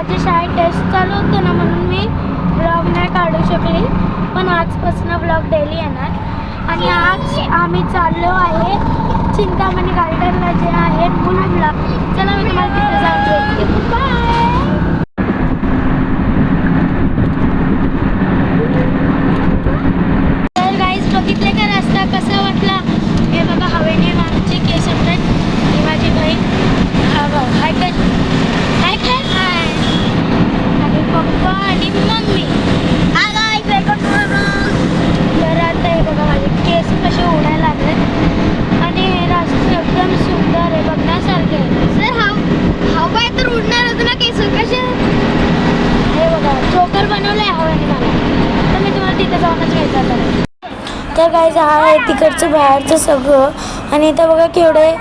माझी शाळेत टेस्ट चालू होतं ना, म्हणून मी व्लॉग नाही काढू शकली. पण आजपासून व्लॉग डेली येणार. आणि आज आम्ही चाललो आहे चिंतामणी गार्डनला, जे आहे मुलुंडला. चला मी तुम्हाला तिथे जाऊन भेटते. बाय. तर गाईज बघितले का रस्ता कसा वाटला? हे बघा, हवेने आमचे केस होतात. ही माझी बहीण. हाय कर, हाय कर, हाय. आणि पप्पा आणि मम्मी. तर आता हे बघा माझे केस कसे उडायला लागले. आणि हे रस्ते एकदम सुंदर आहे, बघण्यासारखे आहे. सर हाव काय तर उडणारच ना केस कसे. हे बघा जोकर बनवलंय हवेने मला. तर मी तुम्हाला तिथे जाऊनच भेटणार. तर गाईज हा आहे तिकडचं बाहेरचं सगळं. आणि इथं बघा केवढे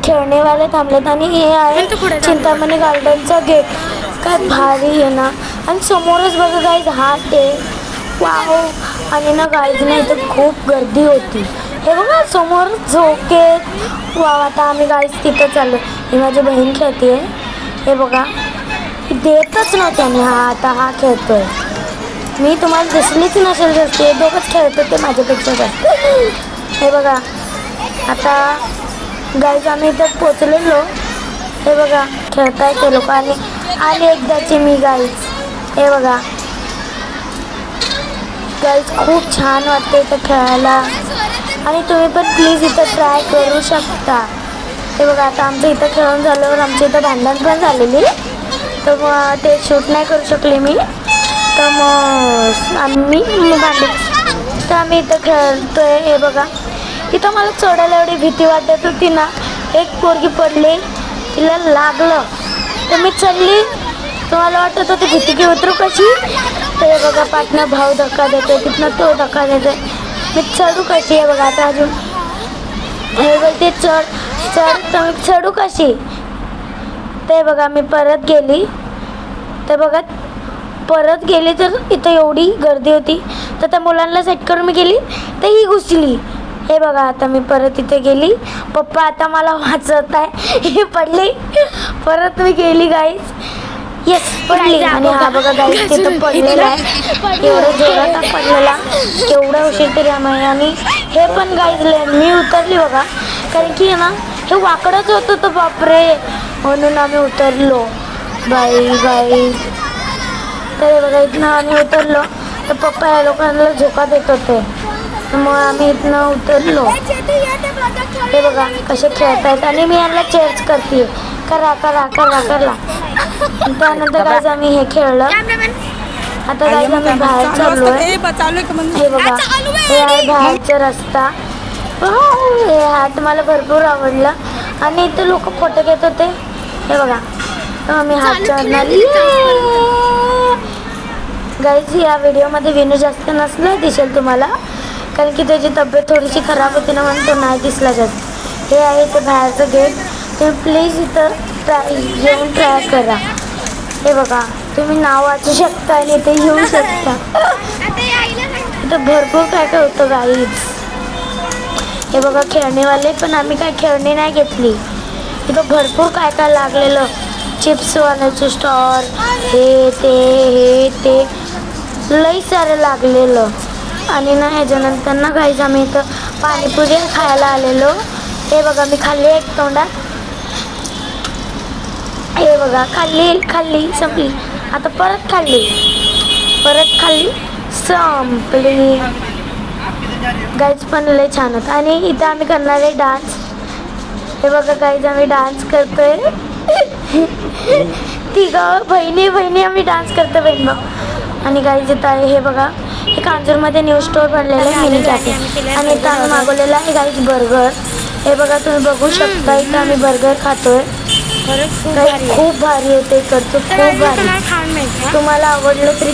खेळणेवाले थांबलेत. आणि हे आहे चिंतामणी गार्डनचा गेट. काय भारी आहे ना. आणि समोरच बघा गाईज हात आहे. वाव. आणि ना गाईज ना इथं खूप गर्दी होती. हे बघा समोर झोके. वाव. आता आम्ही गाईज तिथं चाललो. ही माझी बहीण खेळते. हे बघा देतच नव्हते. आणि आता हा खेळतोय. मी तुम्हाला दिसलीच नसेल जास्त. हे दोघंच खेळत होते माझ्यापेक्षा जास्त. हे बघा आता गाईज आम्ही इथं पोचलेलो. हे बघा खेळताय ते लोक. आणि एकदाची मी गाईज. हे बघा गाईज खूप छान वाटते इथं खेळायला. आणि तुम्ही पण प्लीज इथं ट्राय करू शकता. हे बघा आता आमचं इथं खेळून झाल्यावर आमच्या इथं भांडण पण झालेली. तर मग ते शूट नाही करू शकले मी. तर मग आम्ही तर आम्ही इथं खेळतोय. हे बघा इथं मला चढायला एवढी भीती वाटत होती ना. एक पोरगी पडली, तिला लागलं तर मी चढली. तुम्हाला वाटत होती भीती की उतरू कशी. तर हे बघा पाटणा भाऊ धक्का देतोय, तिथनं तो धक्का देतोय. मी चढू कशी. आहे बघा आता अजून हे बोलते चढ तर मी चढू कशी. ते बघा मी परत गेली. ते बघा परत गेली तर इथं एवढी गर्दी होती. तर त्या मुलांना सेट करून मी गेली तर ही घुसली. हे बघा आता मी परत इथे गेली. पप्पा आता मला वाचवत आहे. हे पडली. परत मी गेली गाईज. येस पडली. आणि हा बघा गाईज तिथं पडलेला आहे. एवढं जोरात पडलेला. केवढा उशीर तरी आम्ही. आणि हे पण गाईजले मी उतरली बघा. कारण की ना हे वाकडंच होतं तर बापरे, म्हणून आम्ही उतरलो. बाई गाईज. तर हे बघा इथनं आम्ही उतरलो. तर पप्पा या लोकांना झोका देत होते. मग आम्ही इथनं उतरलो. हे बघा कसे खेळतायत. आणि मी यांना चेअर्स करते. करा करा करा करा. त्यानंतर गाईज आम्ही हे खेळलं. आता गाईज आम्ही बाहेर चाललोय. हे बघा हे आहे बाहेरचा रस्ता. हे हात मला भरपूर आवडला. आणि इथे लोक फोटो घेत होते. हे बघा आम्ही हात चढणार. गाईज या व्हिडिओमध्ये विनू जास्त नसलं दिसेल तुम्हाला, कारण की त्याची तब्येत थोडीशी खराब होती ना, म्हणून तो नाही दिसला जास्त. हे आहे ते बाहेरचं गेट. तुम्ही प्लीज इथं येऊन ट्राय करा. हे बघा तुम्ही नाव वाचू शकता आणि इथे येऊ शकता. इथं भरपूर काय काय होतं गाईज. हे बघा खेळणेवाले. पण आम्ही काय खेळणी नाही घेतली. इथं भरपूर काय काय लागलेलं. चिप्सवाल्याचं स्टॉल, हे ते लई सारं लागलेलं. आणि ना ह्याच्यानंतर ना गाईज आम्ही इथं पाणीपुरी खायला आलेलो. हे बघा मी खाल्ली एक तोंडात. हे बघा खाल्ली संपली. आता परत खाल्ली संपली. गाईज पण लय छान होतं. आणि इथं आम्ही करणार आहे डान्स. हे बघा गाईज आम्ही डान्स करतोय. तिघं बहिणी आम्ही डान्स करतो बहीण भाऊ. आणि गाईज इथं आहे हे बघा हे कांजूरमध्ये न्यू स्टोअर बनलेलं आहे मिनी कॅफे. आणि इथं आम्ही मागवलेलं आहे गाईज बर्गर. हे बघा तुम्ही बघू शकता. इथं आम्ही बर्गर खातोय. खूप भारी होते इकडचं, खूप भारी. तुम्हाला आवडलं तरी